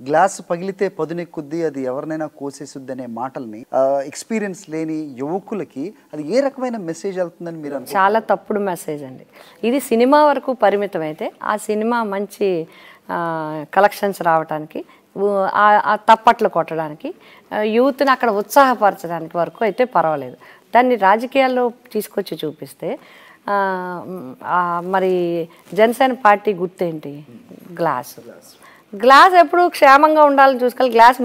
Glass పగిలితే పదునెక్కుద్ది, అది ఎవరినైనా కోసేసుద్ది అనే మాటల్ని ఎక్స్పీరియన్స్ లేని యువకులకి అది ఏ రకమైన మెసేజ్ వెళ్తుందని మీరు అనుకుంటున్నారు? చాలా తప్పుడు మెసేజ్ అండి. ఇది సినిమా వరకు పరిమితం అయితే ఆ సినిమా మంచి కలెక్షన్స్ రావడానికి, ఆ తప్పట్లు కొట్టడానికి, యూత్ని అక్కడ ఉత్సాహపరచడానికి వరకు అయితే పర్వాలేదు. దాన్ని రాజకీయాల్లో తీసుకొచ్చి చూపిస్తే మరి జనసేన పార్టీ గుర్తేంటి? గ్లాస్ ఎప్పుడు క్షేమంగా ఉండాలని చూసుకోవాలి. గ్లాస్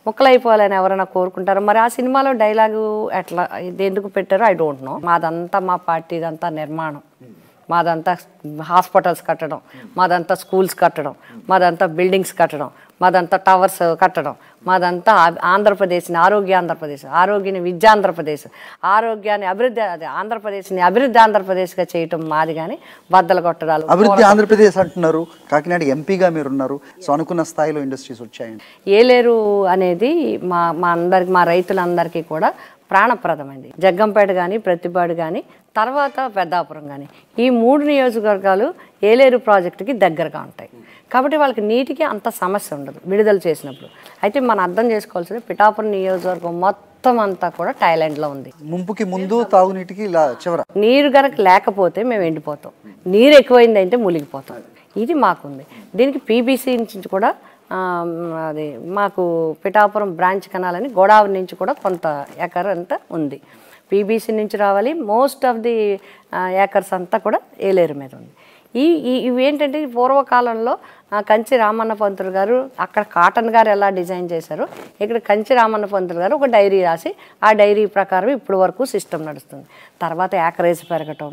ముక్కలైపోవాలని ఎవరైనా కోరుకుంటారు? మరి ఆ సినిమాలో డైలాగు ఎట్లా ఇది ఎందుకు పెట్టారో ఐ డోంట్ నో. మాదంతా మా పార్టీదంతా నిర్మాణం, మాదంతా హాస్పిటల్స్ కట్టడం, మాదంతా స్కూల్స్ కట్టడం, మాదంతా బిల్డింగ్స్ కట్టడం, మాదంతా టవర్స్ కట్టడం, మాదంతా ఆంధ్రప్రదేశ్ని ఆరోగ్యాన్ని విద్యాంధ్రప్రదేశ్, ఆరోగ్యాన్ని అభివృద్ధి, ఆంధ్రప్రదేశ్ని అభివృద్ధి ఆంధ్రప్రదేశ్గా చేయటం మాది. కానీ బద్దలు కొట్టడాలు. అభివృద్ధి ఆంధ్రప్రదేశ్ అంటున్నారు, కాకినాడ ఎంపీగా మీరున్నారు, సో అనుకున్న స్థాయిలో ఇండస్ట్రీస్ వచ్చాయండి. ఏలేరు అనేది మా రైతులందరికీ కూడా ప్రాణప్రదమైంది. జగ్గంపేట కానీ, ప్రతిపాడు కానీ, తర్వాత పెద్దాపురం కానీ, ఈ 3 నియోజకవర్గాలు ఏలేరు ప్రాజెక్టుకి దగ్గరగా ఉంటాయి. కాబట్టి వాళ్ళకి నీటికి అంత సమస్య ఉండదు విడుదల చేసినప్పుడు. అయితే మనం అర్థం చేసుకోవాల్సింది పిఠాపురం నియోజకవర్గం మొత్తం అంతా కూడా థాయిలాండ్లో ఉంది. ముంపుకి ముందు తాగునీటికి ఇలా చివర నీరు కనుక లేకపోతే మేము ఎండిపోతాం, నీరు ఎక్కువైంది అంటే మునిగిపోతాం. ఇది మాకుంది. దీనికి పీబీసీ నుంచి కూడా అది మాకు పిఠాపురం బ్రాంచ్ కెనాలని గోదావరి నుంచి కూడా కొంత ఎకర్ అంతా ఉంది. పీబీసీ నుంచి రావాలి. మోస్ట్ ఆఫ్ ది ఏకర్స్ అంతా కూడా ఏలేరు మీద ఉంది. ఇవి ఏంటంటే పూర్వకాలంలో కంచి రామన్న పంతులు గారు అక్కడ కాటన్ గారు ఎలా డిజైన్ చేశారో ఇక్కడ కంచి రామన్న పంతులు గారు ఒక డైరీ రాసి ఆ డైరీ ప్రకారం ఇప్పుడు వరకు సిస్టమ్ నడుస్తుంది. తర్వాత ఏకరేజ్ పెరగటం,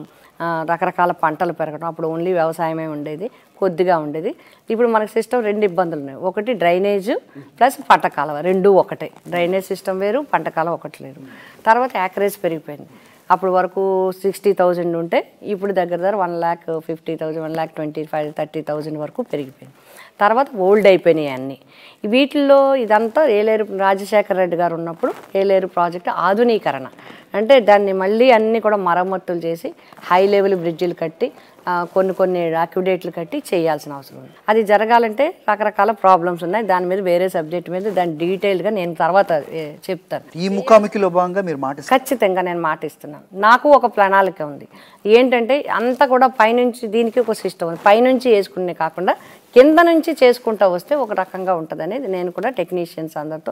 రకరకాల పంటలు పెరగటం. అప్పుడు ఓన్లీ వ్యవసాయమే ఉండేది, కొద్దిగా ఉండేది. ఇప్పుడు మనకు సిస్టమ్ 2 ఇబ్బందులు ఉన్నాయి. ఒకటి డ్రైనేజ్ ప్లస్ పంట కాలువ, 2 ఒకటే. డ్రైనేజ్ సిస్టమ్ వేరు, పంట కాలువ ఒకటి లేదు. తర్వాత ఏకరేజ్ పెరిగిపోయింది. అప్పుడు వరకు 60,000 ఉంటే ఇప్పుడు దగ్గర 1,50,000, 1,25,000, 30,000 వరకు పెరిగిపోయింది. తర్వాత ఓల్డ్ అయిపోయినాయి అన్నీ. వీటిల్లో ఇదంతా ఏలేరు రాజశేఖర రెడ్డి గారు ఉన్నప్పుడు ఏలేరు ప్రాజెక్టు ఆధునీకరణ అంటే దాన్ని మళ్ళీ అన్నీ కూడా మరమ్మతులు చేసి హై లెవెల్ బ్రిడ్జిలు కట్టి కొన్ని అక్యుడేట్లు కట్టి చేయాల్సిన అవసరం ఉంది. అది జరగాలంటే రకరకాల ప్రాబ్లమ్స్ ఉన్నాయి. దాని మీద వేరే సబ్జెక్ట్ మీద దాన్ని డీటెయిల్గా నేను తర్వాత చెప్తాను. ఈ ముఖాముఖిలో భాగంగా మీరు ఖచ్చితంగా నేను మాటిస్తున్నాను. నాకు ఒక ప్రణాళిక ఉంది. ఏంటంటే అంతా కూడా పైనుంచి దీనికి ఒక సిస్టమ్ ఉంది. పైనుంచి వేసుకునే కాకుండా కింద నుంచి చేసుకుంటూ వస్తే ఒక రకంగా ఉంటుంది అనేది నేను కూడా టెక్నీషియన్స్ అందరితో,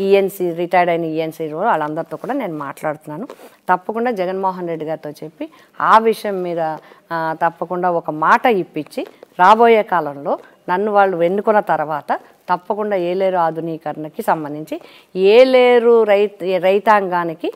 ఈఎన్సీ రిటైర్డ్ అయిన ఈఎన్సీ వాళ్ళందరితో కూడా నేను మాట్లాడుతున్నాను. తప్పకుండా జగన్మోహన్ రెడ్డి గారితో చెప్పి ఆ విషయం మీద తప్పకుండా ఒక మాట ఇప్పించి రాబోయే కాలంలో నన్ను వాళ్ళు ఎన్నుకున్న తర్వాత తప్పకుండా ఏలేరు ఆధునీకరణకి సంబంధించి ఏలేరు రైతాంగానికి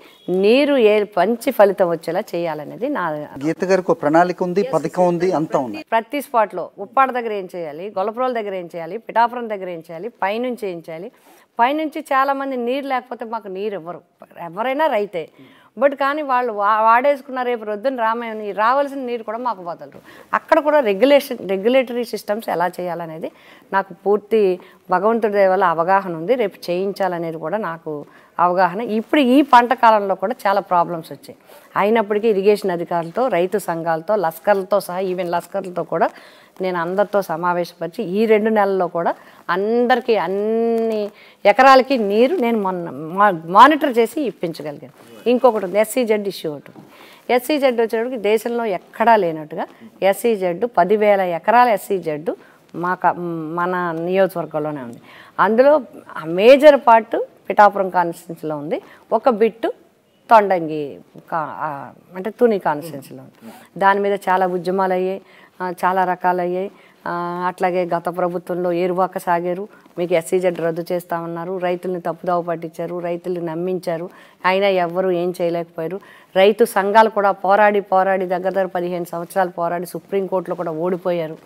నీరు మంచి ఫలితం వచ్చేలా చేయాలనేది నా. గీత గారికి ఒక ప్రణాళిక ఉంది, పథకం ఉంది, అంతా ఉంది. ప్రతి స్పాట్లో ఉప్పాడ దగ్గర ఏం చేయాలి, గొల్లపురం దగ్గర ఏం చేయాలి, పిఠాపురం దగ్గర ఏం చేయాలి, పైనుంచి ఏం చేయాలి. పైనుంచి చాలామంది నీరు లేకపోతే మాకు నీరు ఇవ్వరు, ఎవరైనా రైతే. బట్ కానీ వాళ్ళు వాడేసుకున్న రేపు రొద్దున రావాల్సిన నీరు కూడా మాకు వదలరు. అక్కడ కూడా రెగ్యులేటరీ సిస్టమ్స్ ఎలా చేయాలనేది నాకు పూర్తి భగవంతుడి దయ వల్ల అవగాహన ఉంది. రేపు చేయించాలనేది కూడా నాకు అవగాహన. ఇప్పుడు ఈ పంట కాలంలో కూడా చాలా ప్రాబ్లమ్స్ వచ్చాయి. అయినప్పటికీ ఇరిగేషన్ అధికారులతో, రైతు సంఘాలతో, లస్కర్లతో సహా, ఈవెన్ లస్కర్లతో కూడా నేను అందరితో సమావేశపరిచి ఈ 2 నెలల్లో కూడా అందరికీ అన్ని ఎకరాలకి నీరు నేను మానిటర్ చేసి ఇప్పించగలిగాను. ఇంకొకటి ఉంది, SEZ ఇష్యూ ఒకటి ఉంది. SEZ వచ్చేటప్పటికి దేశంలో ఎక్కడా లేనట్టుగా SEZ 10,000 ఎకరాల SEZ మన నియోజకవర్గంలోనే ఉంది. అందులో మేజర్ పార్ట్ పిఠాపురం కాన్స్టిట్యున్సీలో ఉంది, ఒక బిట్టు తొండంగి అంటే తుని కాన్స్టిట్యున్సీలో ఉంది. దాని మీద చాలా ఉద్యమాలు అయ్యాయి, చాలా రకాలు అయ్యాయి. అట్లాగే గత ప్రభుత్వంలో ఏరువాక సాగారు, మీకు SEZ రద్దు చేస్తామన్నారు, రైతుల్ని తప్పుదావ పట్టించారు, రైతుల్ని నమ్మించారు. అయినా ఎవ్వరూ ఏం చేయలేకపోయారు. రైతు సంఘాలు కూడా పోరాడి దగ్గర 15 సంవత్సరాలు పోరాడి సుప్రీంకోర్టులో కూడా ఓడిపోయారు.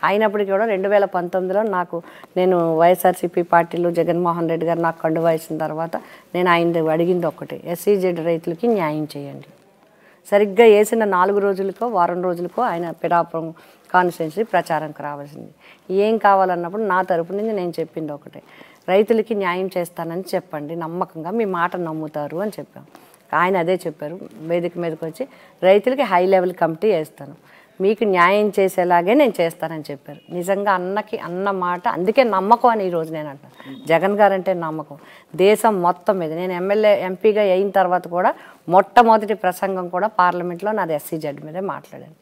అయినప్పటికీ కూడా 2019లో నేను వైఎస్ఆర్సీపీ పార్టీలో జగన్మోహన్ రెడ్డి గారు నాకు కండువా ఇచ్చిన తర్వాత నేను ఆయన అడిగింది ఒక్కటే, SEZ రైతులకి న్యాయం చేయండి. సరిగ్గా వేసిన 4 రోజులకో వారం రోజులకో ఆయన పిఠాపురం కాన్స్టిట్యున్సీ ప్రచారంకి రావాల్సింది. ఏం కావాలన్నప్పుడు నా తరపు నుంచి నేను చెప్పింది ఒకటే, రైతులకి న్యాయం చేస్తానని చెప్పండి, నమ్మకంగా మీ మాట నమ్ముతారు అని చెప్పాం. ఆయన అదే చెప్పారు. వేదిక మీదకి వచ్చి రైతులకి హై లెవెల్ కమిటీ వేస్తాను, మీకు న్యాయం చేసేలాగే నేను చేస్తానని చెప్పారు. నిజంగా అన్నకి అన్న మాట అందుకే నమ్మకం అని ఈరోజు నేను అంటాను. జగన్ గారు అంటే నమ్మకం దేశం మొత్తం మీద. నేను ఎంపీగా అయిన తర్వాత కూడా మొట్టమొదటి ప్రసంగం కూడా పార్లమెంట్లో నాది SCZ మీదే మాట్లాడాను.